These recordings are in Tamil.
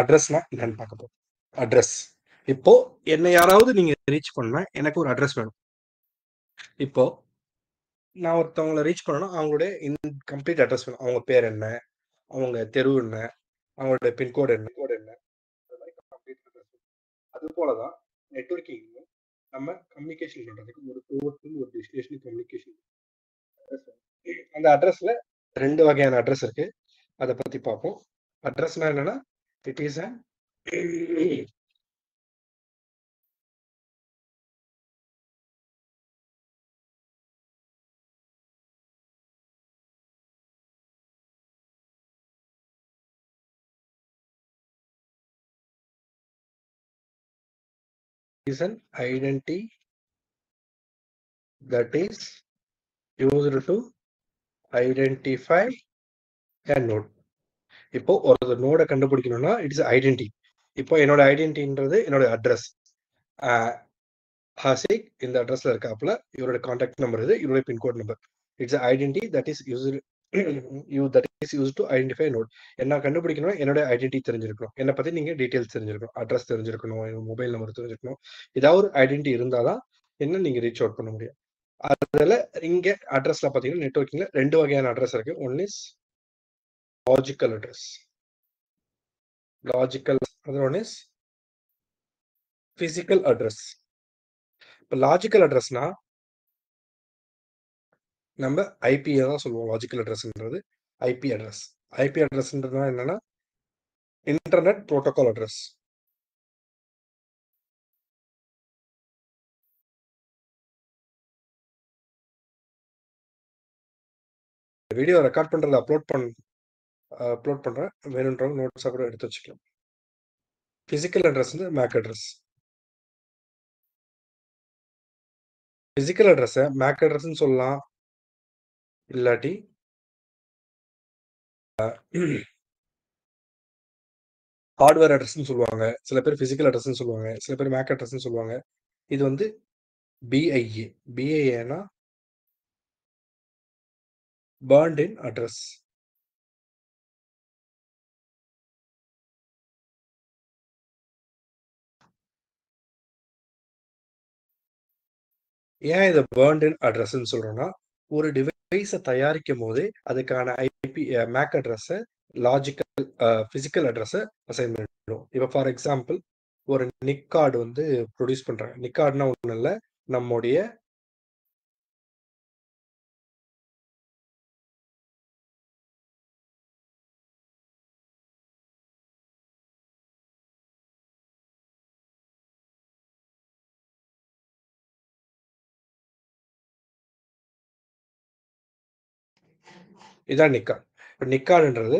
அட்ரஸ்னா என்னன்னு பார்க்க போறோம். அட்ரஸ். இப்போ என்ன யாராவது நீங்க ரீச் பண்ணா எனக்கு ஒரு அட்ரஸ் வேணும். இப்போ நான் ஒருத்தவங்கள ரீச் பண்ணனும், அவங்களுடைய கம்ப்ளீட் அட்ரஸ் வேணும். அவங்க பேர் என்ன, அவங்க தெரு என்ன, அவங்களுடைய பின்கோடு என்ன, அது மாதிரி கம்ப்ளீட் அட்ரஸ். அது போல தான் நெட்வொர்க்கிங் நம்ம கம்யூனிகேஷன் பண்றதுக்கு ஒரு போர்ட் ஒரு டெஸ்டினேஷன் கம்யூனிகேஷன் அந்த அட்ரஸ்ல 2 வகையான அட்ரஸ் இருக்கு. அதை பத்தி பார்ப்போம். அட்ரஸ்னா என்னன்னா it is an identity that is used to identify a node. இப்போ ஒரு நோட கண்டுபிடிக்கணும்னா இட்ஸ் ஐடென்டி. இப்போ என்னோட ஐடென்டின்றது என்னோட அட்ரஸ். ஹாசிக் இந்த அட்ரஸ்ல இருக்காப்புல, இவரோட கான்டாக்ட் நம்பர் இது, இவரோட pincode number. It's identity that is use to identify node. என்ன கண்டுபிடிக்கணும், என்னோட ஐடென்டி தெரிஞ்சிருக்கணும், என்னை பத்தி நீங்க டீடைல்ஸ் தெரிஞ்சிருக்கணும், அட்ரஸ் தெரிஞ்சிருக்கணும், மொபைல் நம்பர் தெரிஞ்சிருக்கணும். ஏதாவது ஒரு ஐடென்டி இருந்தாதான் என்ன நீங்க ரீச் அவுட் பண்ண முடியும். அதுல இங்க அட்ரஸ்ல பாத்தீங்கன்னா நெட்வொர்க்கிங்ல 2 வகையான அட்ரஸ் இருக்கு. One is logical address. Logical other one is physical address. இப்போ லாஜிக்கல் அட்ரஸ்னா நம்ம ஐபியை தான் சொல்லுவோம். லாஜிக்கல் அட்ரஸ்ன்றது ஐபி அட்ரஸ். ஐபி அட்ரஸ்ன்றதுனா என்னன்னா internet protocol address. Video record பண்றதை அப்லோட் பண்றேன், வேணுன்றவங்க நோட்ஸா கூட எடுத்து வச்சுக்கலாம். பிசிக்கல் அட்ரஸ் வந்து மேக் அட்ரஸ். பிசிக்கல் அட்ரஸை மேக் அட்ரஸ்ன்னு சொல்லலாம், இல்லாட்டி ஹார்ட்வேர் அட்ரஸ்ன்னு சொல்லுவாங்க. சில பேர் பிசிக்கல் அட்ரஸ்ன்னு சொல்லுவாங்க, சில பேர் மேக் அட்ரஸ்ன்னு சொல்லுவாங்க. இது வந்து பிஐஏ. பிஐஏனா burned in address. ஏன் இதை burned in addressன்னு சொல்றோம்னா, ஒரு டிவைஸை தயாரிக்கும் போதே அதுக்கான ஐபி மேக் அட்ரஸை லாஜிக்கல் பிசிக்கல் அட்ரஸை அசைன் பண்ணிடும். இப்போ ஃபார் எக்ஸாம்பிள் ஒரு நிக் கார்டு வந்து ப்ரொடியூஸ் பண்றாங்க. நிக் கார்டுனா ஒன்றும் இல்லை, நம்முடைய இதான் நிக் கார்டு. இப்போ நிக் கார்டுன்றது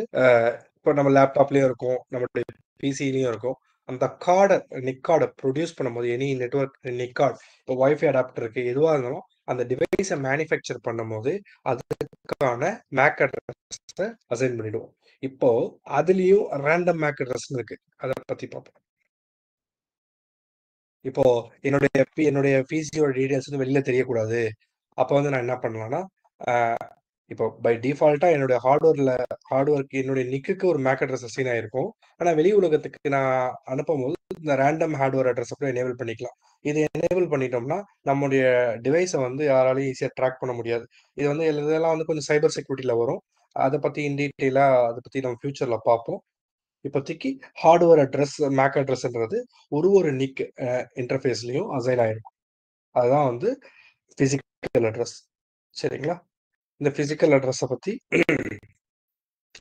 இப்போ நம்ம லேப்டாப்லயும் இருக்கும், நம்மளுடைய பிசிலையும் இருக்கும். அந்த கார்டை நிக் கார்டை ப்ரொடியூஸ் பண்ணும்போது எனி நெட்வொர்க் நிக் கார்டு, இப்போ வைஃபை அடாப்டர் இருக்கு, எதுவாக இருந்தாலும் அந்த டிவைஸை மேனுஃபேக்சர் பண்ணும்போது அதுக்கான மேக் அட்ரஸை அசைன் பண்ணிடுவோம். இப்போ அதுலயும் ரேண்டம் மேக் அட்ரஸ் இருக்கு, அதை பத்தி பார்ப்போம். இப்போ என்னுடைய பிசியோட டீடைல்ஸ் வந்து வெளியில தெரியக்கூடாது. அப்போ வந்து நான் என்ன பண்ணலாம்னா, இப்போ பை டிஃபால்ட்டா என்னுடைய ஹார்ட்வேருக்கு என்னுடைய நிக்குக்கு ஒரு மேக் அட்ரஸ் அசைன் ஆயிருக்கும். ஆனா வெளி உலகத்துக்கு நான் அனுப்பும்போது இந்த ரேண்டம் ஹார்ட்வேர் அட்ரஸ் கூட எனேபிள் பண்ணிக்கலாம். இது எனேபிள் பண்ணிட்டோம்னா நம்முடைய டிவைஸை வந்து யாராலையும் ஈஸியா ட்ராக் பண்ண முடியாது. இது வந்து இதெல்லாம் வந்து கொஞ்சம் சைபர் செக்யூரிட்டில வரும். அதை பத்தி இன் டீட்டெயிலா அதை பத்தி நம்ம ஃபியூச்சர்ல பார்ப்போம். இப்போதைக்கு ஹார்ட்வேர் அட்ரஸ் மேக் அட்ரஸ்ன்றது ஒரு நிக் இன்டர்ஃபேஸ்லயும் அசைன் ஆயிருக்கும். அதுதான் வந்து பிசிக்கல் அட்ரஸ். சரிங்களா? இந்த பிசிக்கல் அட்ரஸை பத்தி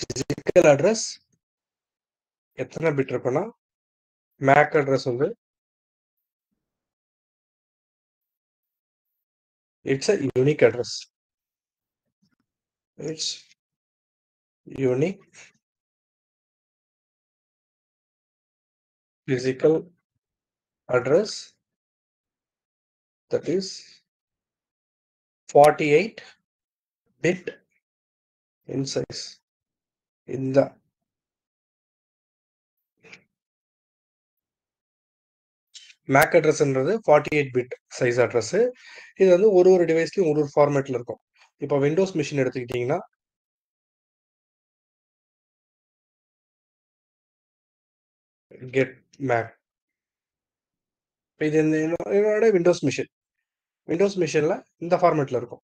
பிசிக்கல் அட்ரஸ் எத்தனை பிட் இருக்குன்னா, மேக் அட்ரஸ் வந்து it's a unique address. It's unique physical address that is 48 bit in size. இந்த மேக் அட்ரஸ்ன்றது 48 பிட் சைஸ் அட்ரஸ். இது வந்து ஒரு டிவைஸ்லயும் ஒரு ஃபார்மேட்ல இருக்கும். இப்போ விண்டோஸ் மிஷின் எடுத்துக்கிட்டீங்கன்னா கெட் மேக். இது என்னோட விண்டோஸ் மிஷின். விண்டோஸ் மிஷின்ல இந்த ஃபார்மேட்ல இருக்கும்.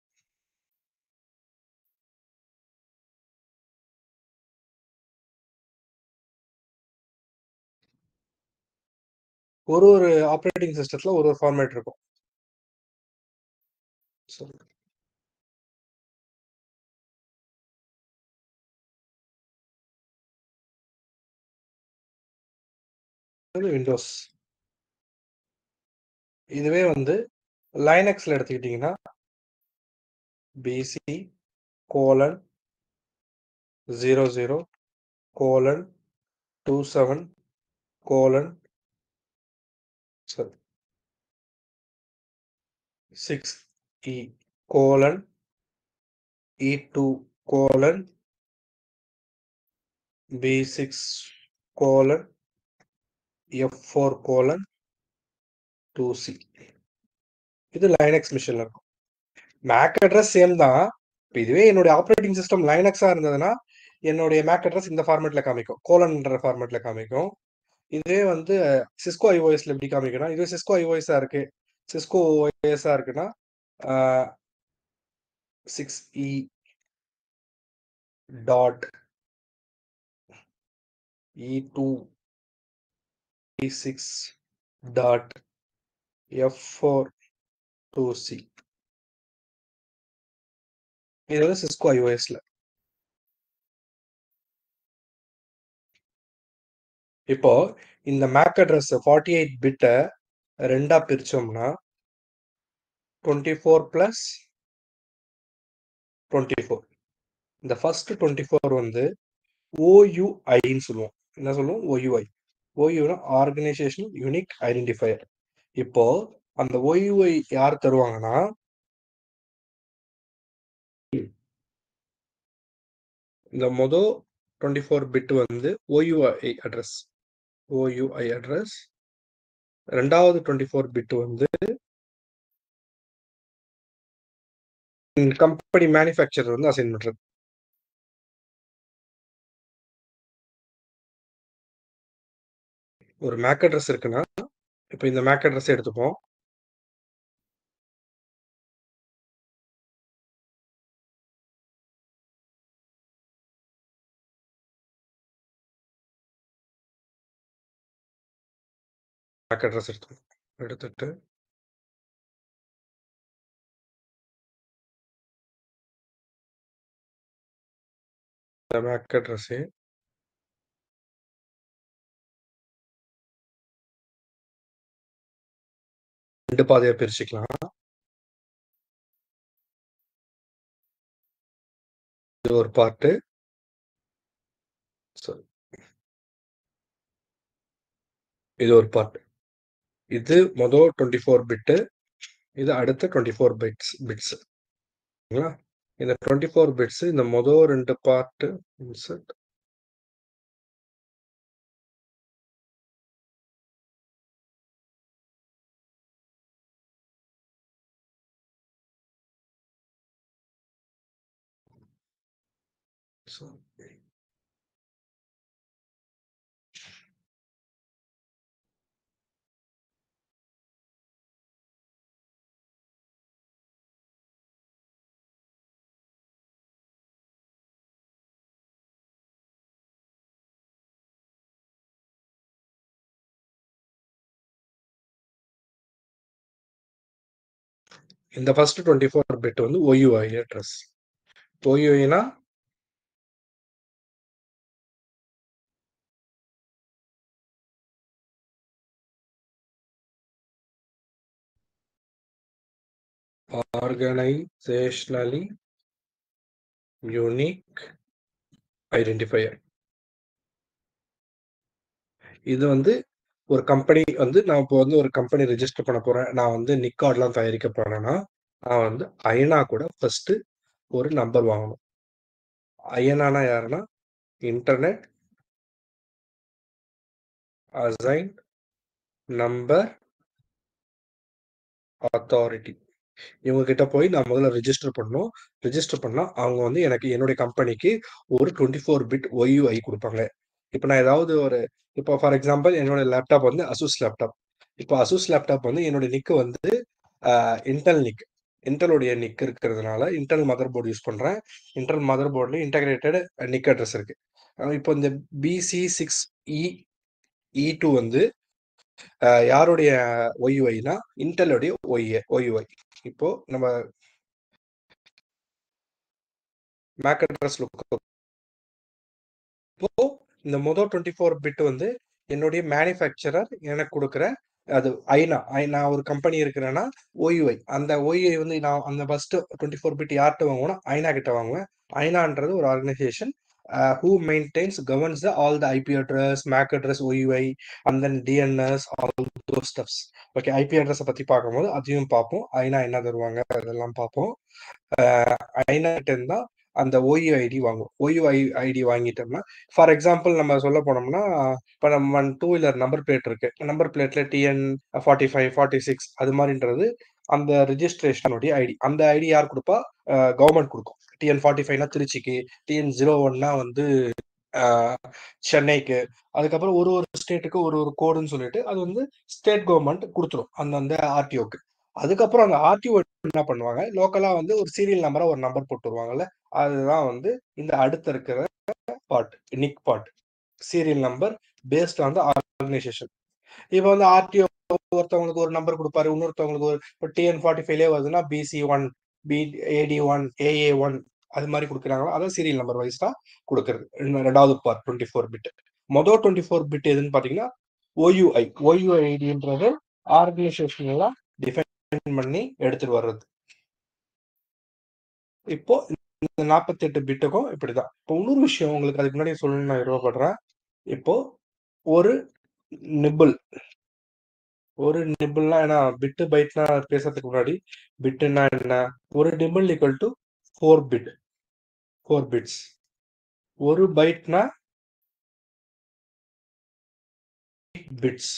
ஒரு ஆப்பரேட்டிங் சிஸ்டத்துல ஒரு ஃபார்மேட் இருக்கும். விண்டோஸ். இதுவே லைனக்ஸ்ல எடுத்துக்கிட்டீங்கன்னா PC colon 00 colon 27 colon 6E colon E2 colon B6 colon F4 colon 2C. இது லைனக்ஸ் மிஷின்ல இருக்கும். மேக் அட்ரஸ் சேம் தான். இதுவே என்னுடைய ஆப்பரேட்டிங் சிஸ்டம் லைனக்ஸா இருந்ததுன்னா என்னுடைய மேக் அட்ரஸ் இந்த ஃபார்மேட்ல காமிக்கும், கோலன்ன்ற ஃபார்மேட்ல காமிக்கும். இதுவே சிஸ்கோ ஐஓஎஸ்ல எப்படி காமிக்கணும், இதுவே சிஸ்கோ ஐஓஎஸ்ஸா இருக்கு, சிஸ்கோ ஓஎஸ்ஸா இருக்குன்னா 6E dot E2 E6 dot F4 2C. இது சிஸ்கோ ஐஓஎஸ்ல. இப்போ இந்த மேக் அட்ரஸ் 48 பிட்டை 2ஆ பிரிச்சோம்னா 24 பிளஸ் 24. இந்த ஃபர்ஸ்ட் 24 OUIன்னு சொல்லுவோம். என்ன சொல்லுவோம்? OUI. OUனா ஆர்கனைசேஷன் யூனிக் ஐடென்டிஃபையர். இப்போ அந்த OUI யார் தருவாங்கன்னா இந்த 24 bit OUI address. OUI address. ரெண்டாவது 24 பிட் கம்பெனி மேனுஃபேக்சரர் அசைன் பண்றது. ஒரு மேக் அட்ரஸ் இருக்குன்னா இப்போ இந்த மேக் அட்ரஸ் எடுத்துப்போம். மேக் அட்ரஸ் எடுத்துட்டு இந்த மேக் அட்ரஸ் ரெண்டு பாதையா பிரிச்சுக்கலாம். இது ஒரு பார்ட், இது ஒரு பார்ட். இது 24 பிட், இது அடுத்த 24 பிட்ஸ். இந்த 24 பிட்ஸ் இந்த ரெண்டு பார்ட் இன்சர்ட். இந்த ஃபர்ஸ்ட் 24 பிட் OUI அட்ரஸ். OUIனா ஆர்கனைசேஷனலி யூனிக் ஐடென்டிஃபையர். இது ஒரு கம்பெனி நான் இப்போ ஒரு கம்பெனி ரெஜிஸ்டர் பண்ண போறேன், நான் நிக்கார்ட்லாம் தயாரிக்க போறேன்னா நான் அயனா கூட ஃபர்ஸ்ட் ஒரு நம்பர் வாங்கணும். அயனானா யாருன்னா இன்டர்நெட் அசைன் நம்பர் அத்தாரிட்டி. இவங்க கிட்ட போய் நான் முதல்ல ரெஜிஸ்டர் பண்ணணும். ரெஜிஸ்டர் பண்ணா அவங்க எனக்கு என்னுடைய கம்பெனிக்கு ஒரு 24 பிட் OUI கொடுப்பாங்க. இப்போ நான் ஏதாவது இப்போ ஃபார் எக்ஸாம்பிள் என்னோட லேப்டாப் வந்து அசூஸ் லேப்டாப். இப்போ அசூஸ் லேப்டாப் வந்து என்னோட நிக்கு வந்து இன்டெல் நிக். இன்டெலுடைய நிக் இருக்கிறதுனால இன்டெல் மதர் போர்டு யூஸ் பண்றேன். இன்டெல் மதர் போர்டுல இன்டகிரேட்டட் நிக் அட்ரஸ் இருக்கு. இப்போ இந்த BC6E2 வந்து யாருடைய ஒய்யூஐனா இன்டெலுடைய ஒய்யூஐ. இப்போ நம்ம மேக் அட்ரஸ் லுக் இப்போ இந்த முதல் 24 பிட் வந்து என்னுடைய மேனுஃபேக்சரர் எனக்கு கொடுக்குற அது ஐநா நான் ஒரு கம்பெனி இருக்கிறேன்னா ஓயுஐ அந்த ஓயுஐ வந்து நான் அந்த ஃபர்ஸ்ட் 24 பிட் யார்கிட்ட வாங்குவேன்னா ஐநா கிட்ட வாங்குவேன். ஐநான்றது ஒரு organisation who maintains governs all the IP address, MAC address, OUI, and then DNS, all those stuffs. Okay, IP அட்ரஸை பத்தி பார்க்கும்போது அதையும் பார்ப்போம். ஐநா என்ன தருவாங்க அதெல்லாம் பார்ப்போம். ஐநா கிட்ட இருந்தா அந்த ஓயுஐடி வாங்குவோம். ஓயுஐடி வாங்கிட்டோம்னா ஃபார் எக்ஸாம்பிள் நம்ம சொல்ல போனோம்னா இப்போ நம்ம டூ வீலர் நம்பர் பிளேட் இருக்கு. நம்பர் பிளேட்ல TN45, 46 அது மாதிரின்றது அந்த ரிஜிஸ்ட்ரேஷனுடைய ஐடி. அந்த ஐடி யார் கொடுப்பா? கவர்மெண்ட் கொடுக்கும். TN45னா திருச்சிக்கு, TN01னா வந்து சென்னைக்கு, அதுக்கப்புறம் ஒரு ஒரு ஸ்டேட்டுக்கு ஒரு ஒரு கோடுன்னு சொல்லிட்டு அது வந்து ஸ்டேட் கவர்மெண்ட் கொடுத்துரும் அந்தந்த ஆர்டிஓக்கு. அதுக்கப்புறம் அந்த ஆர்டிஓ என்ன பண்ணுவாங்க, லோக்கலா வந்து ஒரு சீரியல் நம்பரா ஒரு நம்பர் போட்டு வருவாங்கல்ல, அதுதான் வந்து இந்த அடுத்த இருக்கிற part, NIC part. Serial number based on the organisation. இப்போ வந்து ஆர்டிஓ ஒருத்தவங்களுக்கு ஒரு நம்பர் கொடுப்பாரு, இன்னொருத்தவங்களுக்கு ஒரு இப்போ TN45லே வருதுன்னா BC1, AD1, AA1 அது மாதிரி கொடுக்குறாங்களா, அதான் சீரியல் நம்பர் வைஸ் தான் கொடுக்குறது. ரெண்டாவது பார்ட் 24 பிட். மொதல் 24 பிட் எதுன்னு பார்த்தீங்கன்னா OUI. OUIடின்றது ஆர்கனைசேஷன்லாம் டிஃபைன் பண்ணி எடுத்துட்டு வர்றது. இப்போ இந்த 48 பிட்டுக்கும் இப்படிதான். இப்போ இன்னொரு விஷயம் உங்களுக்கு அதுக்கு முன்னாடி சொல்லணும்னு நான் விருப்பப்படுறேன். இப்போ ஒரு நிபிள் ஏன்னா பிட்டு பைட்னா பேசுறதுக்கு முன்னாடி பிட்டுன்னா என்ன, ஒரு நிபிள் ஈக்குவல் டு 4 பிட்ஸ். ஒரு பைட்னா பிட்ஸ்.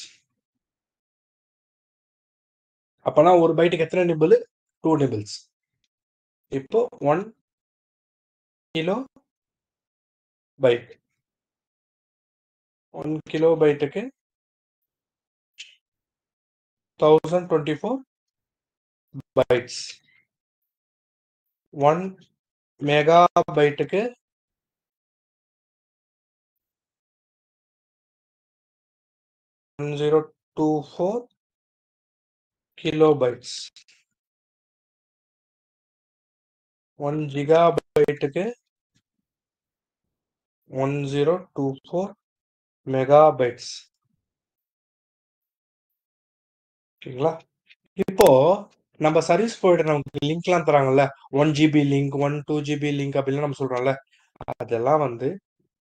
அப்பனா ஒரு பைட்டுக்கு எத்தனை நிபிள்? 2 நிபிள்ஸ். இப்போ 1 கிலோ பைட். 1 கிலோ பைட்டுக்கு 1024 பைட்ஸ். 1 மெகா பைட்டுக்கு 1024 கிலோபைட்ஸ். 1 ஜிகாபைட்டுக்கு 1024 மெகாபைட்ஸ். ஓகேங்களா? இப்போ நம்ம சர்வீஸ் ப்ரொவைடர் நமக்கு லிங்க்லாம் தராங்கல்ல, 1 GB லிங்க், 2 GB லிங்க் அப்படின்னு நம்ம சொல்றோம்ல, அதெல்லாம் வந்து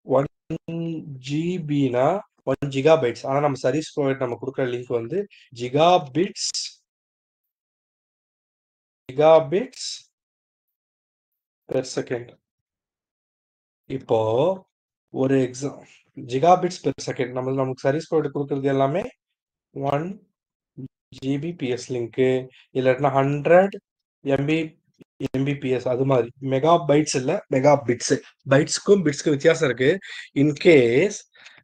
1 ஜிபினா 1 ஜிகாபைட்ஸ். ஆனா நம்ம சர்வீஸ் ப்ரொவைடர் நம்ம கொடுக்குற லிங்க் வந்து ஜிகாபிட்ஸ் பெர் செகண்ட். இப்போ ஒரு ஜிகாபிட்ஸ் பெர் செகண்ட் நமக்கு சர்வீஸ் ப்ரொவைடர் கொடுக்கறது எல்லாமே 1 GBps லிங்க்கு, இல்லாட்டினா 100 MBPS அது மாதிரி. மெகா பைட்ஸ் இல்ல, மெகா பிட்ஸ். பைட்ஸ்க்கும் பிட்ஸ்க்கும் வித்தியாசம் இருக்கு. இன்கேஸ்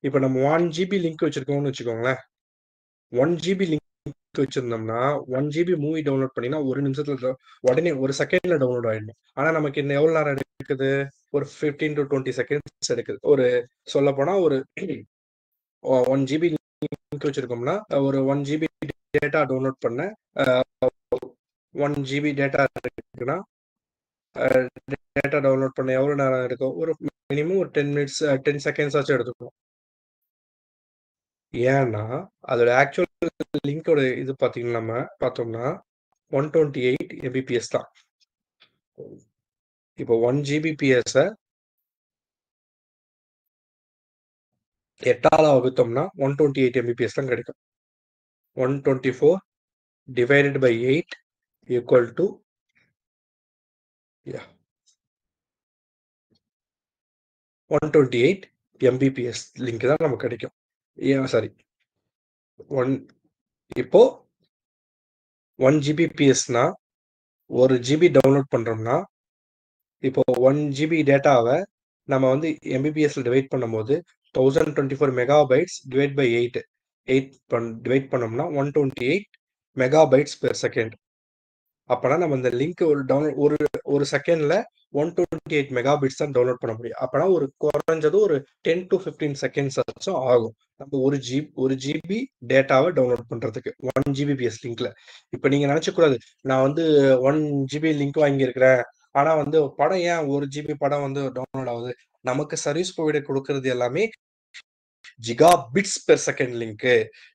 இப்போ நம்ம 1 GB லிங்க் வச்சிருக்கோம்னு வச்சுக்கோங்களேன், 1 GB லிங்க் வச்சிருந்தோம்னா 1 GB மூவி டவுன்லோட் பண்ணினா ஒரு நிமிஷத்துல உடனே ஒரு செகண்ட்ல டவுன்லோட் ஆயிடும். ஆனா நமக்கு இன்னும் எவ்வளவு நேரம் எடுக்குது? ஒரு 15 to 20 செகண்ட்ஸ் எடுக்குது. ஒரு சொல்ல போனா ஒரு 1 GB லிங்க் வச்சிருக்கோம்னா ஒரு 1 GB டேட்டா டவுன்லோட் பண்ண 1 GB டேட்டா இருக்குன்னா டேட்டா டவுன்லோட் பண்ண எவ்வளவு நேரம் எடுக்கும்? ஒரு மினிமம் ஒரு 10 மினிட்ஸ் 10 செகண்ட்ஸ் ஆச்சும் எடுத்துக்கும். ஏன்னா அதோட ஆக்சுவல் லிங்கோட இது பாத்தீங்கன்னா நம்ம பார்த்தோம்னா 128 MBPS தான். இப்போ 1 GBPS 8ஆல வகுத்தோம்னா 128 MBPS தான் கிடைக்கும். 124 divided by 8 equal to 128 MBPS link தான் நமக்கு கிடைக்கும். சாரி, இப்போ 1 GBPSனா 1 GB டவுன்லோட் பண்றோம்னா இப்போ 1 GB டேட்டாவை நம்ம வந்து MBPSல டிவைட் பண்ணும்போது 1024 மெகாபைட்ஸ் டிவைட் பை 8 டிவைட் பண்ணோம்னா 128 மெகாபைட்ஸ் பெர் செகண்ட். அப்பனா நம்ம இந்த லிங்க் ஒரு டவுன்லோட் ஒரு செகண்ட்ல 128 மெகாபிட்ஸ் தான் டவுன்லோட் பண்ண முடியும். அப்பனா ஒரு குறைஞ்சது ஒரு 10 to 15 செகண்ட்ஸ் ஆச்சும் ஆகும் நம்ம ஒரு ஜிபி டேட்டாவை டவுன்லோட் பண்றதுக்கு 1 ஜிபிபிஎஸ் லிங்க்ல. இப்ப நீங்க நினைச்ச கூடாது, நான் வந்து 1 ஜிபி லிங்க் வாங்கியிருக்கிறேன், ஆனா வந்து படம் ஏன் 1 ஜிபி படம் வந்து டவுன்லோட் ஆகுது? நமக்கு சர்வீஸ் ப்ரொவைடர் கொடுக்கறது எல்லாமே giga bits per second link.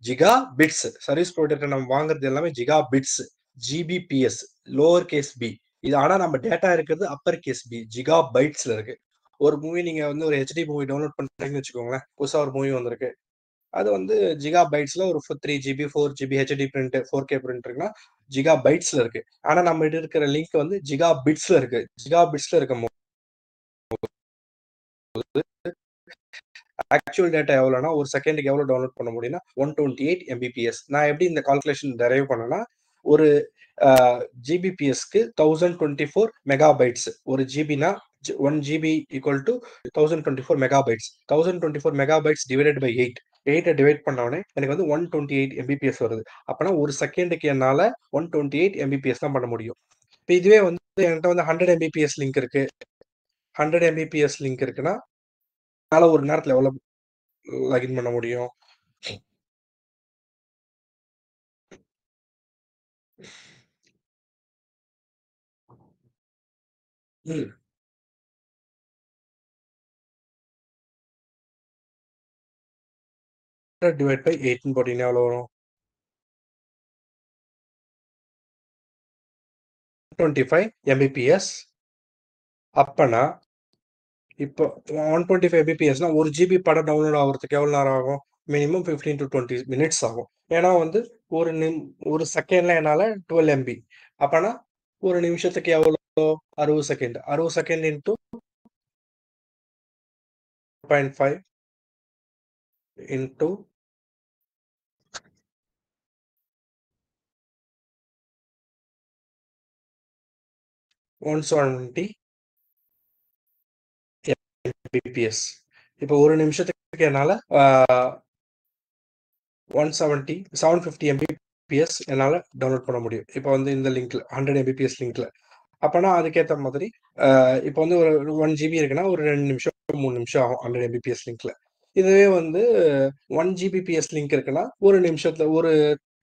Giga bits service provider நம்ம வாங்குறது எல்லாமே giga bits, Gbps lower case b. இது ஆனா நம்ம டேட்டா இருக்கிறது அப்பர் கேஸ் பி, ஜிகா பைட்ஸ்ல இருக்கு. ஒரு மூவி நீங்க வந்து ஒரு ஹெச்டி மூவி டவுன்லோட் பண்றீங்கன்னு வச்சுக்கோங்களேன், புதுசா ஒரு மூவி வந்திருக்கு, அது வந்து ஜிகா பைட்ஸ்ல ஒரு 3 GB 4 GB HD print 4K print இருக்குன்னா ஜிகா பைட்ஸ்ல இருக்கு. ஆனா நம்ம இருக்கிற லிங்க் வந்து ஜிகா பிட்ஸ்ல இருக்கு. ஜிகா பிட்ஸ்ல இருக்கும் ஆக்சுவல் டேட்டா எவ்வளோனா ஒரு செகண்டுக்கு எவ்வளோ டவுன்லோட் பண்ண முடியும்னா 128 Mbps. நான் எப்படி இந்த கால்குலேஷன் டெரைவ் பண்ணேன்னா, ஒரு ஜிபிபிஎஸ்க்கு 1024 மெகாபைட்ஸ். ஒரு ஜிபினா 1 GB equal to 1024 megabytes. 1024 megabytes divided by 8. 8 divide பண்ண உடனே எனக்கு வந்து 128 Mbps வருது. அப்பனா ஒரு செகண்டுக்கு என்னால 128 Mbps தான் பண்ண முடியும். இப்போ இதுவே வந்து என்கிட்ட வந்து 100 Mbps லிங்க் இருக்கு. 100 Mbps லிங்க் இருக்குன்னா என்னால ஒரு நேரத்துல எவ்வளவு லாகின் பண்ண முடியும்? ம். டிவைட் பை 8ன்னு போட்டீங்கன்னா எவ்வளோ வரும்? 125 Mbps. அப்பனா இப்போ 125 Mbpsனா ஒரு ஜிபி படம் டவுன்லோட் ஆகுறதுக்கு எவ்வளவு நேரம் ஆகும்? மினிமம் 15 to 20 மினிட்ஸ் ஆகும். ஏன்னா வந்து ஒரு ஒரு செகண்ட்ல என்னால 12 MB. அப்பனா ஒரு நிமிஷத்துக்கு எவ்வளோ? 60 second. 60 second into 0.5 into 170 Mbps. இப்போ ஒரு நிமிஷத்துக்கு என்னால 750 Mbps என்னால டவுன்லோட் பண்ண முடியும். இப்போ வந்து இந்த லிங்க்ல 100 Mbps லிங்க்ல. அப்பனா அதுக்கேத்த மாதிரி இப்போ வந்து ஒரு 1 ஜிபி இருக்குன்னா ஒரு 2 நிமிஷம் 3 நிமிஷம் ஆகும் 100 Mbps லிங்க்ல. இதுவே வந்து 1 ஜிபிபிஎஸ் லிங்க் இருக்குன்னா ஒரு நிமிஷத்துல ஒரு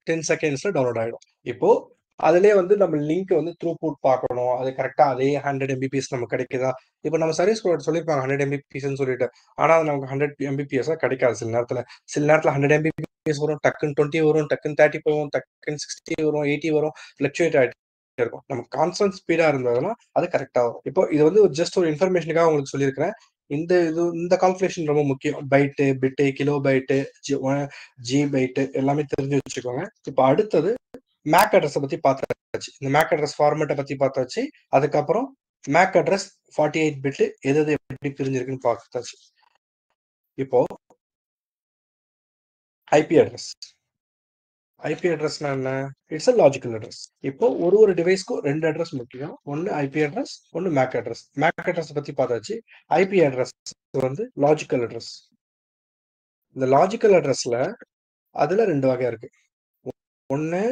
10 செகண்ட்ஸ்ல டவுன்லோட் ஆயிடும். இப்போ அதுலயே வந்து நம்ம லிங்க் வந்து த்ரூபுட் பார்க்கணும், அது கரெக்டா அதே 100 Mbps நமக்கு கிடைக்குதா? இப்போ நம்ம சர்வீஸ் ப்ரொவைடர் சொல்லியிருப்பாங்க 100 Mbpsன்னு சொல்லிட்டு, ஆனா அது நமக்கு 100 Mbps கிடைக்காது சில நேரத்துல. சில நேரத்துல 100 Mbps வரும், டக்குன்னு 20 வரும், டக்குன்னு 30 போகும், டக்குன்னு 60 வரும், 80 வரும், ஃபிளக்சுவேட் ஆயிட்டு இருக்கும். நம்ம கான்ஸ்டன்ட் ஸ்பீடா இருந்ததுன்னா அது கரெக்டா வரும். இப்போ இது வந்து ஜஸ்ட் ஒரு இன்ஃபர்மேஷனுக்காக உங்களுக்கு சொல்லியிருக்கிறேன். இந்த கால்குலேஷன் ரொம்ப முக்கியம். பைட்டு, பிட்டு, கிலோ பைட்டு, ஜி பைட்டு எல்லாமே தெரிஞ்சு வச்சுக்கோங்க. இப்போ அடுத்தது மேக் அட்ரஸை பத்தி பார்த்தாச்சு. இந்த மேக் அட்ரஸ் ஃபார்மேட்டை பத்தி பார்த்தாச்சு. அதுக்கப்புறம் மேக் அட்ரஸ் 48 பிட்டு எது எது எப்படி பிரிஞ்சிருக்குன்னு பார்த்தாச்சு. இப்போ ஐபி அட்ரஸ். ஐபி அட்ரஸ்னா என்ன? It's a logical address. இப்போ ஒரு டிவைஸ்க்கும் 2 அட்ரஸ் முக்கியம். ஒன்னு ஐபி அட்ரஸ், ஒன்னு மேக் அட்ரஸ். மேக் அட்ரஸ் பத்தி பார்த்தாச்சு. ஐபி அட்ரஸ் வந்து லாஜிக்கல் அட்ரஸ். இந்த லாஜிக்கல் அட்ரஸ்ல அதுல 2 வகை இருக்கு. ஒன்னு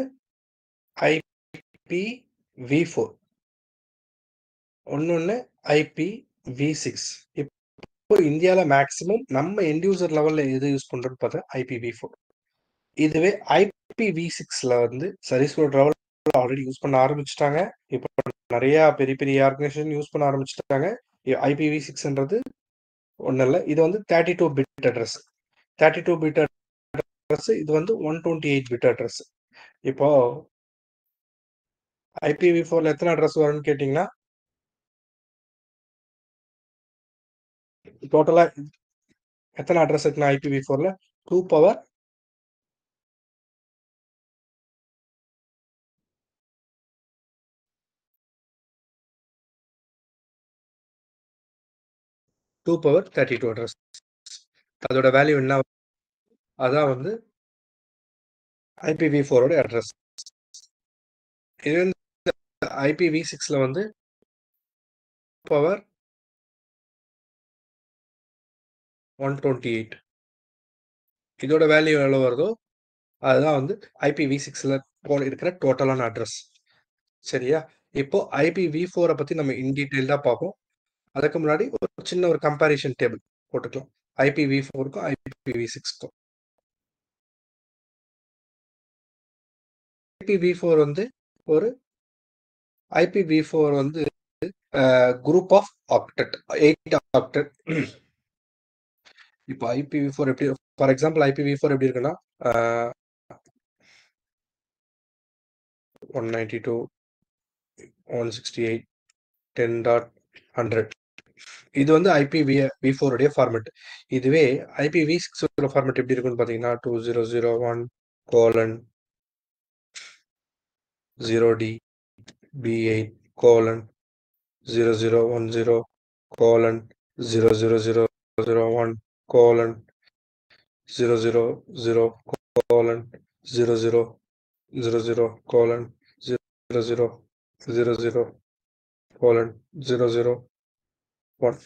IPv4, இன்னொன்னு IPv6. இப்போ இந்தியால மேக்ஸிமம் நம்ம எண்ட் யூசர் லெவல்ல எது யூஸ் பண்றோம்னு பார்த்தா IPv4. இதுவே IPv6ல வந்து சர்வீஸ் லெவல் ஆல்ரெடி யூஸ் பண்ண ஆரம்பிச்சுட்டாங்க. இப்போ நிறைய பெரிய பெரிய ஆர்கனைசேஷன் யூஸ் பண்ண ஆரம்பிச்சுட்டாங்க. IPv6ன்றது ஒன்றும் இல்லை, இது வந்து 32 பிட் அட்ரஸ். 32 பிட் அட்ரஸ் இது வந்து 128 பிட் அட்ரஸ். இப்போ IPv4ல எத்தனை அட்ரஸ் வரும்னு கேட்டீங்கன்னா டோட்டலா எத்தனை அட்ரஸ் இருக்குன்னா IPv4ல 2 பவர் 2 பவர் 32 அட்ரஸ். அதோட வேல்யூ என்ன? அதான் வந்து IPv4ஓட அட்ரஸ். இது வந்து IPv6ல வந்து பவர் 128. இதோட வேல்யூ எவ்வளோ வருதோ அதுதான் வந்து IPv6ல இருக்கிற டோட்டலான அட்ரஸ். சரியா? இப்போ IPv4 பத்தி நம்ம இன் டீட்டெயில்டா பார்ப்போம். அதுக்கு முன்னாடி ஒரு சின்ன ஒரு கம்பேரிசன் டேபிள் போட்டுக்கலாம். IPv4க்கும் IPv6க்கும். IPv4 வந்து ஒரு IPv4 வந்து குரூப் ஆஃப் ஆக்டெட் 8 ஆக்டெட். இப்போ IPv4 எப்படி, ஃபார் எக்ஸாம்பிள் IPv4 எப்படி இருக்குன்னா 192.168.10.100 இது வந்து IPv4 உடைய ஃபார்மேட். இதுவே IPv6 ஃபார்மேட் எப்படி இருக்குன்னு பார்த்தீங்கன்னா 2001:0D B8 colon 0010 colon 00001 colon 000 colon 0000 colon 0000 colon 001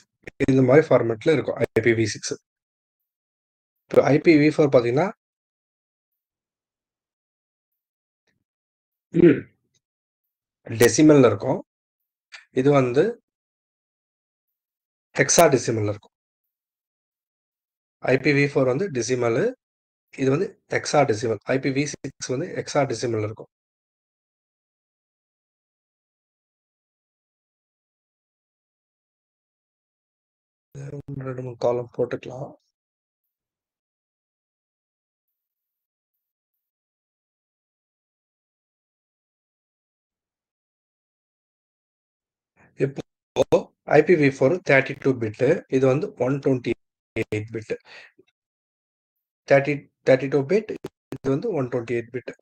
இந்த மாதிரி ஃபார்மேட்ல இருக்கும் IPv6. இப்போ IPv4 பார்த்தீங்கன்னா டெசிமல்ல இருக்கும். இது வந்து ஹெக்ஸாடெசிமல்ல இருக்கும். IPv4 வந்து டெசிமல், இது வந்து ஹெக்ஸாடெசிமல். IPv6 வந்து ஹெக்ஸாடெசிமல்ல இருக்கும். ரெண்டு மூணு காலம் போட்டுக்கலாம். இப்போ IPv4 32 பிட்டு, இது வந்து 128 பிட். 32 பிட், இது வந்து 128 பிட்.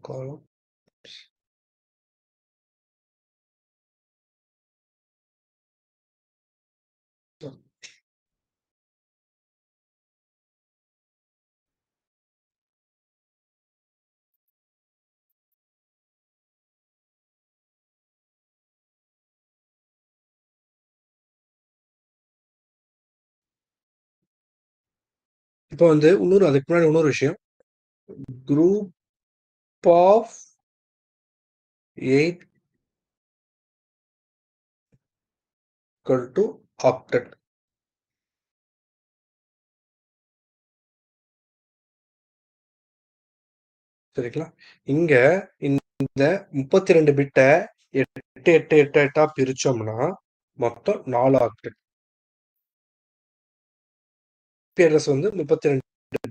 காலம் இப்போ வந்து அதுக்கு முன்னாடி இன்னொரு விஷயம், group of 8 equal to octet. சரிங்களா? இங்க இந்த 32 பிட்ட 8 பிரிச்சோம்னா மொத்தம் 4 ஆக்டெட். அட்ரஸ் வந்து 32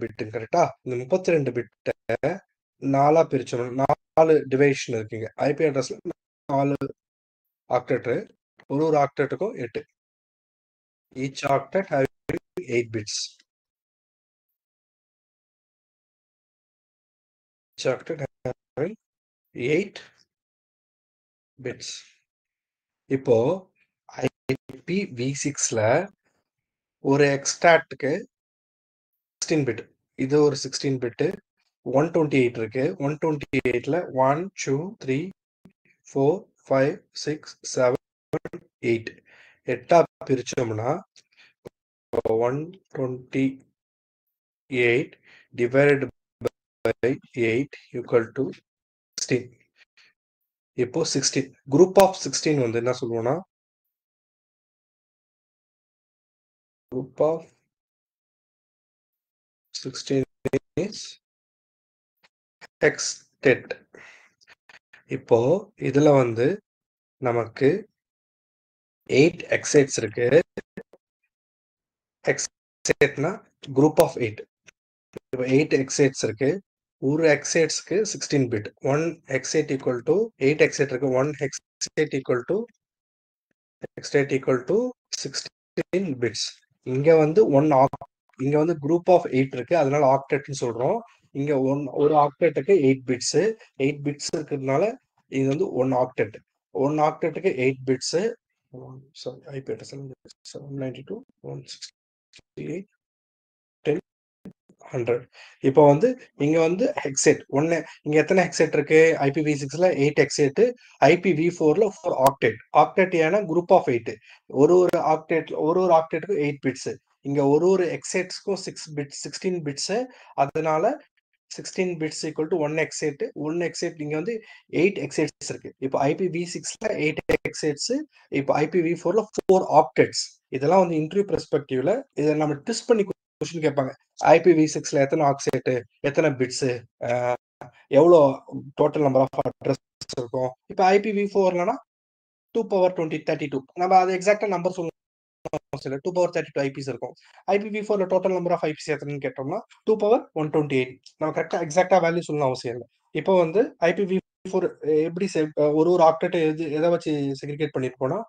பிட் கரெக்டா? இந்த 32 பிட்ட 4 பிரிச்சோம்னா 4 டிவைஷன் இருக்குங்க. IP அட்ரஸ்ல 4 octet. ஒரு ஆக்டெட்டுக்கும் 8. Each octet having 8 bits. Each octet having 8 bits. இப்போ IPv6ல ஒரு எக்ஸ்ட்ராக்ட்க்கு 16 பிட். இது ஒரு 16 பிட். 128 இருக்கு. 128ல 1 2 3 4 5 6 7 8 8 பிரிச்சோம்னா 128 divided by 8 equal to 16. இப்போ 16 குரூப் ஆஃப் 16 வந்து என்ன சொல்லுவோம்னா group of 16 is hextet. இப்போ இதுல வந்து நமக்கு 8 hexates இருக்கு. hexateனா group of 8. இப்போ 8 hexates இருக்கு. ஒரு hexatesக்கு 16 bit. 1 hexate equal to 8 hexate இருக்கு. 1 hexate equal to 16 bits. இங்க வந்து இங்க வந்து group of 8 இருக்கு. அதனால ஆக்டெட்னு சொல்றோம். இங்க ஒரு ஆக்டெட்டுக்கு 8 பிட்ஸ். 8 பிட்ஸ் இருக்கிறதுனால இது வந்து 1 octet. 1 ஆக்டெட்டுக்கு 8 bits. Sorry, IP address 792.168.10 100. இப்போ வந்து இங்க வந்து ஹெக்ஸேட் ஒன்னு இங்க எத்தனை ஹெக்ஸேட் இருக்கு? IPv6ல 8 ஹெக்ஸேட், IPv4ல 4 ஆக்டேட். ஆக்டேட் ஏன்னா குரூப் ஆஃப் 8. ஒரு ஆக்டேட்டுக்கும் 8 பிட்ஸ். இங்க ஒரு ஹெக்ஸேட்ஸ்க்கும் 6 பிட்ஸ் 16 பிட்ஸ். அதனால 16 பிட்ஸ் ஈக்குவல் டு 1 ஹெக்ஸேட். 1 ஹெக்ஸேட் இங்க வந்து 8 ஹெக்ஸேட்ஸ் இருக்கு. இப்போ IPv6ல 8 ஹெக்ஸேட்ஸ், இப்போ IPv4ல 4 ஆக்டேட்ஸ். இதெல்லாம் வந்து இன்டர்வியூ பெர்ஸ்பெக்டிவ்ல இதை நம்ம ட்விஸ்ட் பண்ணி கொஸ்டின் கேட்பாங்க. IPv6ல எத்தனை ஆக்சேட், எத்தனை பிட்ஸ், எவ்வளோ டோட்டல் நம்பர் ஆஃப் அட்ரஸ் இருக்கும். இப்போ IPv4லனா 2^2032. நம்ம அது எக்ஸாக்டா நம்பர் சொல்லணும். 2^32 ஐபிஸ் இருக்கும். IPv4ல டோட்டல் நம்பர் ஆஃப் ஐபிஸ் எத்தனைன்னு கேட்டோம்னா 2^128. நம்ம கரெக்டா எக்ஸாக்டா வேல்யூ சொல்லணும் அவசியம் இல்லை. இப்போ வந்து IPv4 எப்படி ஒரு ஆக்டேட் எதை வச்சு செக்ரிகேட் பண்ணிருப்போம்னா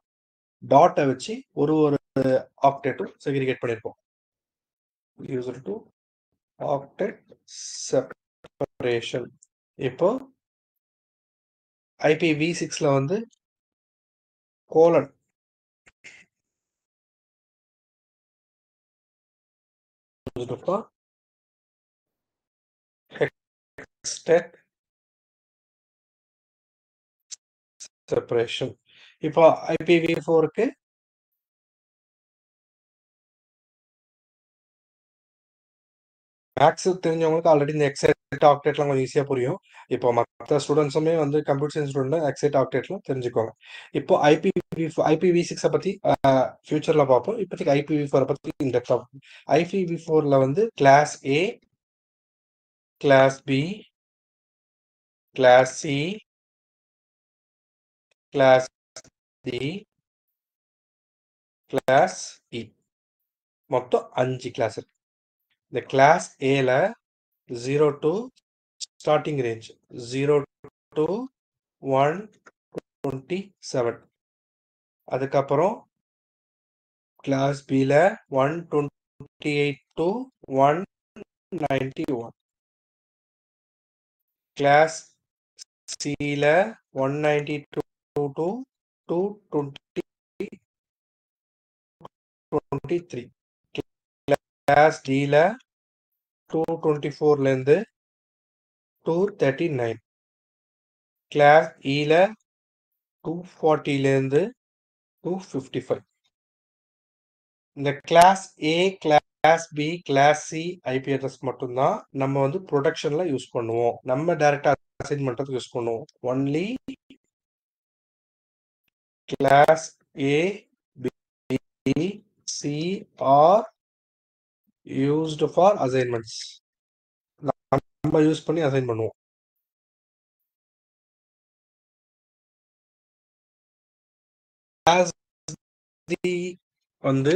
டாட்டை வச்சு ஒரு ஆக்டேட்டும் செக்ரிகேட் பண்ணிருப்போம். User to octet separation. இப்போ IPv6ல வந்து கோலன் ஹெக்ஸ்டெட் செப்பரேஷன். இப்போ IPv4க்கு மேக்ஸ் தெரிஞ்சவங்களுக்கு ஆல்ரெடி இந்த எக்ஸைட் ஆக்டேட்லாம் கொஞ்சம் ஈஸியா புரியும். இப்போ மற்ற ஸ்டூடெண்ட்ஸுமே வந்து கம்ப்யூட்டர் சயின்ஸ் ஸ்டூடெண்ட் எக்ஸைட் ஆக்டேட்லாம் தெரிஞ்சுக்கோங்க. இப்போ IPv6 பத்தி ஃபியூச்சர்ல பார்ப்போம். இப்போதைக்கு IPv4 பத்தி இன்டெப்தா பார்ப்போம். IPv4ல வந்து class A, class B, class C, class D, class E, மொத்தம் 5 கிளாஸ் இருக்கு. இந்த கிளாஸ் ஏல 0 to ஸ்டார்டிங் ரேஞ்ச் 0 to 127. அதுக்கப்புறம் கிளாஸ் பில 128 to 191. கிளாஸ் சில 192 to 223. கிளாஸ் டில 224ல இருந்து 239. கிளாஸ் இல 240ல இருந்து 255. இந்த class A, class B, class C IP address மட்டும்தான் நம்ம வந்து ப்ரொடக்ஷன்ல யூஸ் பண்ணுவோம். நம்ம டைரக்டா அசைன் பண்றதுக்கு யூஸ் பண்ணுவோம். Only class A, B, C are used for assignments. நம்ம யூஸ் பண்ணி அசைன் பண்ணுவோம். கிளாஸ் டி வந்து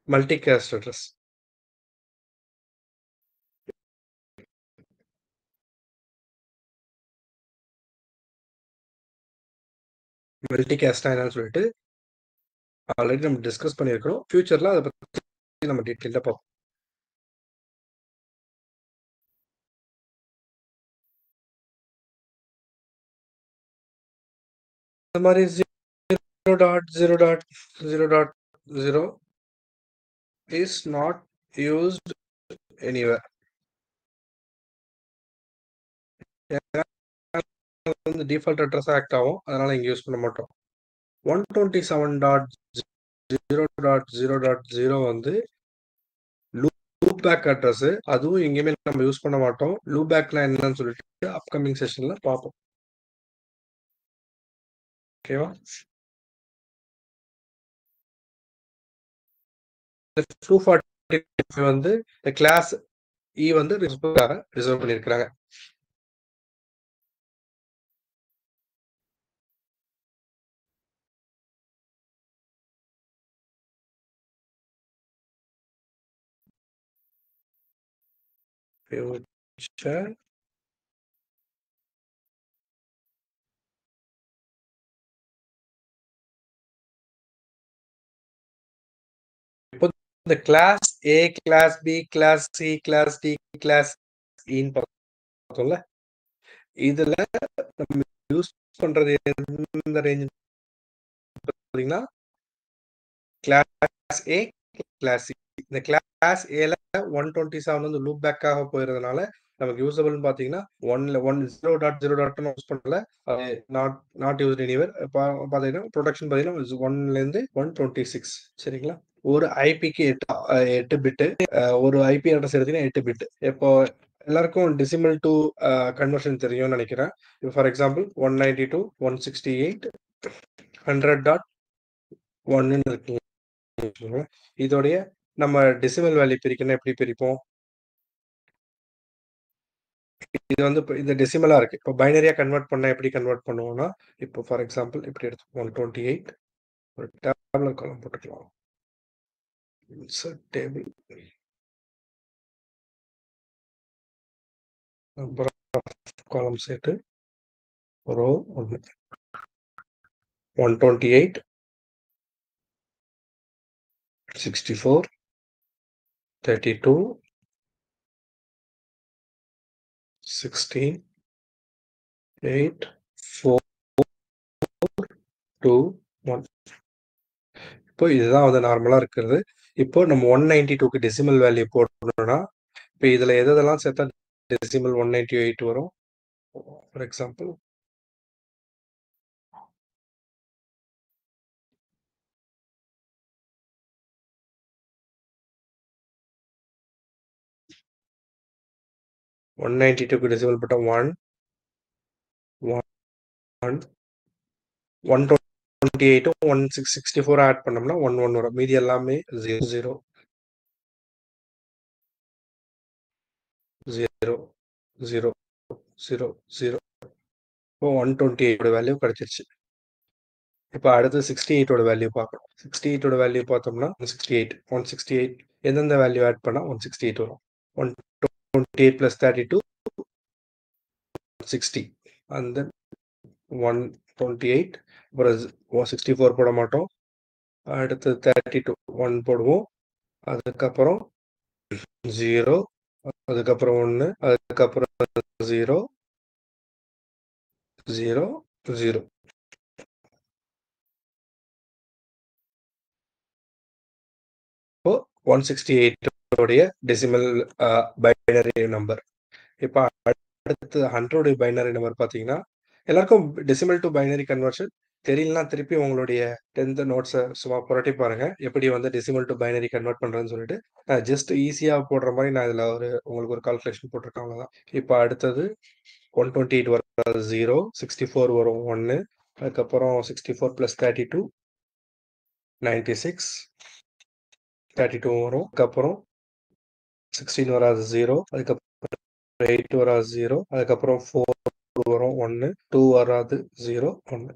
மல்டி காஸ்ட் அட்ரஸ். மல்டி காஸ்டா என்னன்னு சொல்லிட்டு ஆல்ரெடி நம்ம டிஸ்கஸ் பண்ணியிருக்கிறோம். ஃபியூச்சர்ல அதை பத்தி நம்ம டீட்டெயிலா பார்ப்போம். இந்த மாதிரி 0.0.0.0 is not used anywhere. வந்து டிஃபால்ட் அட்ரஸ் ஆக்ட் ஆகும், அதனால இங்க யூஸ் பண்ண மாட்டோம். 127.0.0.0 வந்து லூப் பேக் அட்ரஸ். அதுவும் எங்கேயுமே நம்ம யூஸ் பண்ண மாட்டோம். லூப் பேக்னா என்னன்னு சொல்லிட்டு அப்கமிங் செஷன்ல பார்ப்போம். ஓகேவா? 245 வந்து இந்த கிளாஸ் இ வந்து ரிசர்வ் பண்ணிருக்காங்க. future இப்போ இந்த class A, class B, class C, class D, class இன்னு பார்த்தோம்ல, இதுல நம்ம யூஸ் பண்றது எந்த ரேஞ்ச் பாத்தீங்கன்னா கிளாஸ் ஏ, கிளாஸ் சி. இந்த கிளாஸ் ஏல 127 வந்து லூப் பேக்காக போயிருந்தனால நமக்கு யூசபிள்னு பார்த்தீங்கன்னா 0.0 யூஸ் பண்ணல. அது நாட் யூஸ்ட் எனிவேர். பார்த்தீங்கன்னா ப்ரொடக்ஷன் பார்த்தீங்கன்னா 1லேருந்து 126 சரிங்களா. ஒரு ஐபிக்கு 8 பிட்டு. ஒரு ஐபி அட்ரஸ் எடுத்தீங்கன்னா 8 பிட். இப்போ எல்லாருக்கும் டெசிமல் டு கன்வர்ஷன் தெரியும்னு நினைக்கிறேன். இப்போ ஃபார் எக்ஸாம்பிள் 192.168.100.1 இருக்கு. இதோடைய நம்ம டெசிமல் வேல்யூ பிரிக்கணும். எப்படி பிரிப்போம்? இது வந்து இந்த டெசிமலா இருக்கு. இப்போ பைனரியா கன்வெர்ட் பண்ணா எப்படி கன்வெர்ட் பண்ணுவோம்னா, இப்போ ஃபார் எக்ஸாம்பிள் இப்படி எடுத்து 128 ஒரு டேபிள் காலம் போட்டுக்கலாம். இன்சர்ட் டேபிள் நம்பர் ஆஃப் காலம் சேர்த்து ரோ 1 128 64 32 16 8 4 2 1. இப்போ இதுதான் வந்து நார்மலா இருக்கிறது. இப்போ நம்ம 192க்கு டெசிமல் வேல்யூ போடணும்னா, இப்போ இதுல எதெல்லாம் சேர்த்தா டெசிமல் 198 வரும்? ஃபார் எக்ஸாம்பிள் 192க்கு டெசிமல் போட்டா 1 1 128 1664 ஆட் பண்ணோம்னா 11 வரும். மீதி எல்லாமே 0 0 0 0 0. இப்போ 128 வேல்யூ கிடைச்சிருச்சு. இப்போ அடுத்து 68 வேல்யூ பார்க்கணும். 68 வேல்யூ பார்த்தோம்னா 168 எந்தெந்த வேல்யூ ஆட் பண்ணா 168 வரும்? 128 plus 32 60 and then 128 அப்புறம் 64 போட மாட்டோம். அடுத்து 32 1 போடுவோம். அதுக்கப்புறம் 0 அதுக்கப்புறம் 1 அதுக்கப்புறம் 0 0 0. இப்போ 168 உடைய டெசிமல் பைனரி நம்பர். இப்போ அடுத்து 100 பைனரி நம்பர் பார்த்தீங்கன்னா எல்லாருக்கும் டெசிமல் டு பைனரி கன்வர்ஷன் தெரியலனா திருப்பி உங்களுடைய 10th நோட்ஸை சும்மா புரட்டி பாருங்க. எப்படி வந்து டெசிமல் டு பைனரி கன்வெர்ட் பண்றதுன்னு சொல்லிட்டு நான் ஜஸ்ட் ஈஸியா போடுற மாதிரி நான் இதுல உங்களுக்கு ஒரு கால்குலேஷன் போட்டிருக்கேன். அவ்வளவுதான். இப்போ அடுத்தது 128 வரும் 0 64 வரும் 1 அதுக்கப்புறம் 64 plus 32 96 32 வரும். அதுக்கப்புறம் 16 வராது 0 அதுக்கப்புறம் 8 வராது 0 அதுக்கப்புறம் 4 வரும் 1 2 வராது 0 1.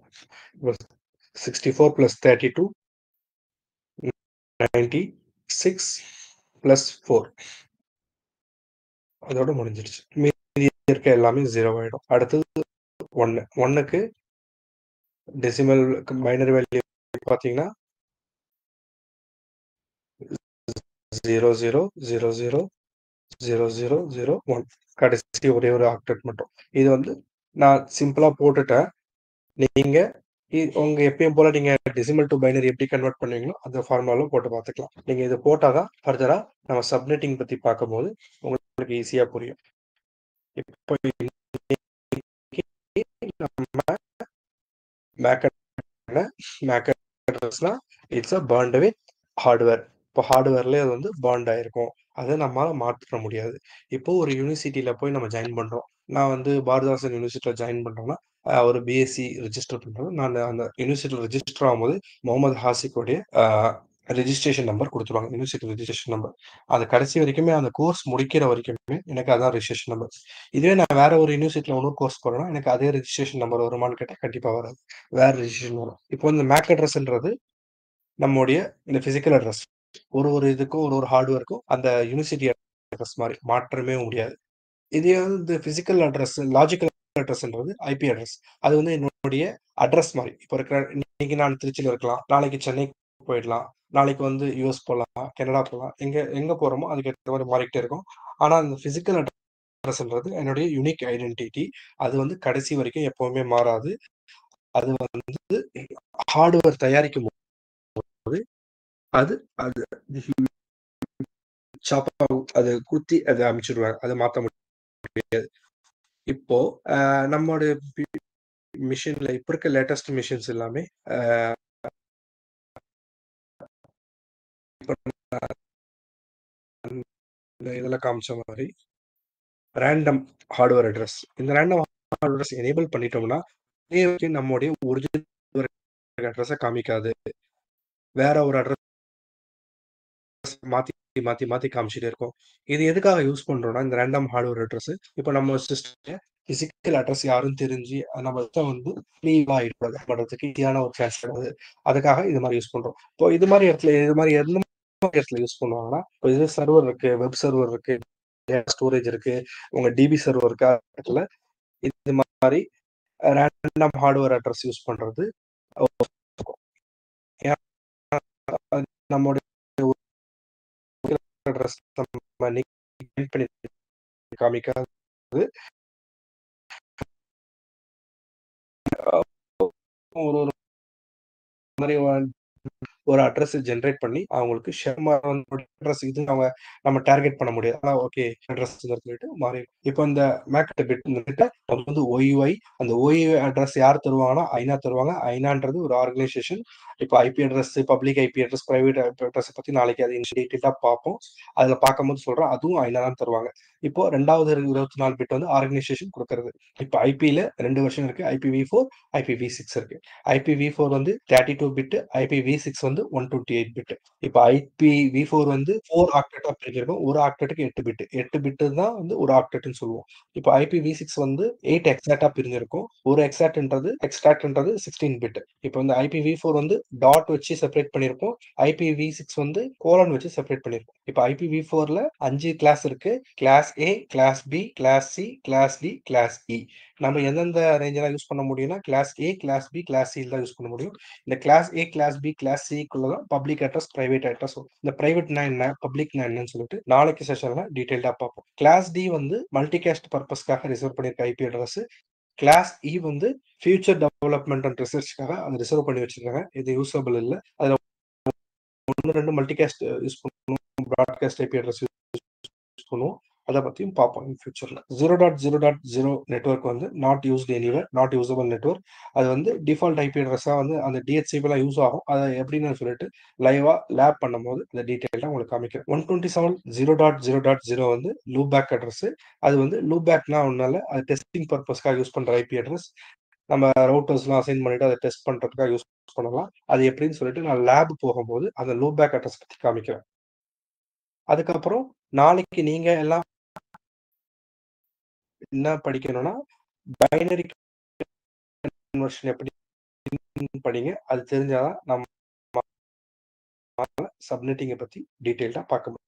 64 plus 32 96 plus 4 அதோட முடிஞ்சிருச்சு. மீதி இருக்க எல்லாமே 0 ஆயிடும். அடுத்தது 1 1க்கு டெசிமல் பைனரி வேல்யூ பார்த்தீங்கன்னா 0 0 0 0 0 0 0 1 கடைசி ஒரே ஒரு ஆக்டெட் மட்டும். இது வந்து நான் சிம்பிளா போட்டுட்டேன். நீங்க உங்க எப்பயும் போல நீங்க டெசிமல் டு பைனரி எப்படி கன்வெர்ட் பண்ணுவீங்களோ அந்த ஃபார்முலாலும் போட்டு பார்த்துக்கலாம். நீங்க இது போட்டாதான் ஃபர்தரா நம்ம சப்நெட்டிங் பத்தி பார்க்கும்போது உங்களுக்கு ஈஸியா புரியும். இப்போ நம்ம மேக் அட்ரஸ்னா it's a bond with hardware. இப்போ ஹார்ட்வேர்லேயே அது வந்து பாண்ட் ஆயிருக்கும். அதை நம்மளால மாற்ற முடியாது. இப்போ ஒரு யூனிவர்சிட்டியில போய் நம்ம ஜாயின் பண்றோம். நான் வந்து பாரதிதாசன் யூனிவர்சிட்டியில ஜாயின் பண்றோம்னா ஒரு பிஎஸ்சி ரெஜிஸ்டர் பண்றோம். நான் அந்த யூனிவர்சிட்டியில் ரெஜிஸ்டர் ஆகும்போது முகமது ஹாசிக்கோடைய ரெஜிஸ்ட்ரேஷன் நம்பர் கொடுத்துருவாங்க. University registration number. அது கடைசி வரைக்குமே அந்த கோர்ஸ் முடிக்கிற வரைக்குமே எனக்கு அதான் ரெஜிஸ்ட்ரேஷன் நம்பர். இதுவே நான் வேற ஒரு யூனிவர்சிட்டியில் இன்னொரு கோர்ஸ் போறேன்னா எனக்கு அதே ரெஜிஸ்ட்ரேஷன் நம்பர் வருமானு கேட்டால் கண்டிப்பா வராது. வேற ரெஜிஸ்ட்ரேஷன் வரும். இப்போ இந்த மேக் அட்ரஸ்ன்றது நம்முடைய இந்த பிசிக்கல் அட்ரஸ். ஒரு இதுக்கும் ஒரு ஹார்ட்வேருக்கும் அந்த யூனிவர்சிட்டி அட்ரஸ் மாதிரி மாற்றமே முடியாது. இதே வந்து பிசிக்கல் அட்ரஸ் லாஜிக்கல் அட்ரஸ்ன்றது ஐபி அட்ரஸ். அது வந்து என்னுடைய அட்ரஸ் மாதிரி. இப்போ இருக்கிற இன்னைக்கு நான் திருச்சியில் இருக்கலாம், நாளைக்கு சென்னைக்கு போயிடலாம், நாளைக்கு வந்து யூஎஸ் போகலாம், கனடா போகலாம். எங்க போறோமோ அதுக்கு ஏற்ற மாதிரி மாறிக்கிட்டே இருக்கும். ஆனா அந்த பிசிக்கல் அட்ரஸ்ன்றது என்னுடைய யூனிக் ஐடென்டிட்டி. அது வந்து கடைசி வரைக்கும் எப்பவுமே மாறாது. அது வந்து ஹார்ட்வேர் தயாரிக்கும் போது அது அது சாப் அது குத்தி அத அனுப்பிச்சுடுவாங்க. அத மாத்த முடியாது. இப்போ நம்மோட மிஷின்ல இப்ப இருக்க லேட்டஸ்ட் மிஷின்ஸ் எல்லாமே அ இப்ப இந்த இதுல காமிச்ச மாரி ரேண்டம் ஹார்ட்வேர் அட்ரஸ். இந்த ரேண்டம் ஹார்ட்வேர் அட்ரஸ் எனேபிள் பண்ணிட்டோம்னா, நம்முடைய ஒரிஜினல் அட்ரஸ காமிக்காது. வேற ஒரு அட்ரஸ் மாத்தி, மாத்தி, மாத்தி காமிச்சுட்டே இருக்கும். இது எதுக்காக யூஸ் பண்றோம்னா, இந்த ரேண்டம் ஹார்ட்வேர் அட்ரஸ் இப்ப நம்ம சிஸ்டம்ல பிசிக்கல் அட்ரஸ் யாருன்னு தெரிஞ்சு, நம்ம சிஸ்டம் வந்து லீவ் ஆயிடக்கூடாது பண்றதுக்கு ஈஸியான ஒரு சான்ஸ் கிடையாது. அதுக்காக இது மாரி யூஸ் பண்றோம். இப்போ இது மாரி இடத்துல இது மாரி எந்த மாரி இடத்துல யூஸ் பண்ணுவாங்கன்னா, இப்போ இது சர்வர் இருக்கு, வெப் சர்வர் இருக்கு, ஸ்டோரேஜ் இருக்கு, உங்க டிபி சர்வர் இருக்கா இடத்துல இது மாரி ரேண்டம் ஹார்ட்வேர் அட்ரஸ் யூஸ் பண்றது ஏன்னா நம்முடைய அட்ரஸ் நம்ம பண்ணி காமிக்காது. ஒரு ஒரு மாரி ஒரு அட்ரஸ் ஜெனரேட் பண்ணி அவங்களுக்கு அட்ரஸ் இது நம்ம டார்கெட் பண்ண முடியாது. ஆனா ஓகே அட்ரஸ் சொல்லிட்டு மாறி இப்போ இந்த மேக் பிட் இந்த பிட்ட நம்ம வந்து OUI அந்த OUI அட்ரஸ் யார் தருவாங்கன்னா ஐநா தருவாங்க. ஐநான்றது ஒரு ஆர்கனைசேஷன். இப்போ IP address, public IP address, private IP address பத்தி நாளைக்கு அது டீட்டெயிலா பார்ப்போம். அதுல பார்க்கும்போது சொல்றேன். அதுவும் ஐநா தான் தருவாங்க. இப்போ 2வது 24 பிட் வந்து ஆர்கனைசேஷன் குடுக்கறது. இப்போ ஐபில 2 வெர்ஷன் இருக்கு. IPv4, IPv6 இருக்கு. IPv4 வந்து 32 பிட், IPv6 வந்து 128 பிட். இப்ப IPv4 வந்து 4 ஆக்டெட்டா பிரிச்சிருக்கும். ஒரு ஆக்டெட்டுக்கு 8 பிட். 8 பிட் தான் வந்து ஒரு ஆக்டெட்ன்னு சொல்லுவோம். இப்ப IPv6 வந்து 8 எக்ஸாக்ட்டா பிரிஞ்சிருக்கும். ஒரு எக்ஸ்ட்ராக்ட்ன்றது 16 பிட். இப்ப வந்து IPv4 வந்து டாட் வச்சு செப்பரேட் பண்ணியிருப்போம். IPv6 வந்து கோலன் வச்சு செப்பரேட் பண்ணியிருப்போம். இப்ப IPv4ல 5 கிளாஸ் இருக்கு. Class A, class B, class C, class D, class E. நம்ம எந்தெந்த ரேஞ்செல்லாம் யூஸ் பண்ண முடியும்னா, class A, class B, class C தான் யூஸ் பண்ண முடியும். இந்த class A, class B, class Cக்குள்ள தான் பப்ளிக் அட்ரஸ், பிரைவேட் அட்ரஸ் வரும். இந்த பிரைவேட்னா என்ன, பப்ளிக்னா என்னன்னு சொல்லிட்டு நாளைக்கு செஷன்ல டீடைல்டா பார்ப்போம். கிளாஸ் D வந்து மல்டிகாஸ்ட் பர்பஸ்க்காக ரிசர்வ் பண்ணியிருக்க ஐபி அட்ரஸ். கிளாஸ் E வந்து ஃபியூச்சர் டெவலப்மெண்ட் அண்ட் ரிசர்ச்க்காக அது ரிசர்வ் பண்ணி வச்சிருக்காங்க. இது யூசபிள் இல்ல. அதுல 1, 2 மல்டிகாஸ்ட் யூஸ் பண்ணுவோம். பிராட்காஸ்ட் ஐபி அட்ரஸ் யூஸ் பண்ணுவோம். அத பத்தியும் பார்ப்போம் இன் ஃபியூச்சர்ல. 0.0.0 நெட்வொர்க் வந்து not used anywhere, not usable network. அது வந்து டிஃபால்ட் ஐபி அட்ரஸா வந்து அந்த DHCPலாம் யூஸ் ஆகும். அத எப்படின்னு சொல்லிட்டு லைவா லேப் பண்ணும்போது அந்த டீடைலா உங்களுக்கு காமிக்கிறேன். 127.0.0.0 வந்து லூப் பேக் அட்ரஸ். அது வந்து லூப் பேக்னா ஒண்ணுல்ல. அது டெஸ்டிங் பர்பஸ்க்காக யூஸ் பண்ற ஐபி அட்ரஸ். நம்ம ரவுட்டர்ஸ்லாம் அசைன் பண்ணிட்டு அதை டெஸ்ட் பண்றதுக்காக யூஸ் பண்ணலாம். அது எப்படின்னு சொல்லிட்டு நான் லேப் போகும்போது அந்த லூப் பேக் அட்ரஸ் பத்தி காமிக்கிறேன். அதுக்கப்புறம் நாளைக்கு நீங்க எல்லாம் என்ன படிக்கணும்னா, பைனரி கன்வர்ஷன் எப்படி படிங்க. அது தெரிஞ்சாதான் நம்ம சப்நெட்டிங்க பத்தி டீடைல்டா பார்க்க முடியும்.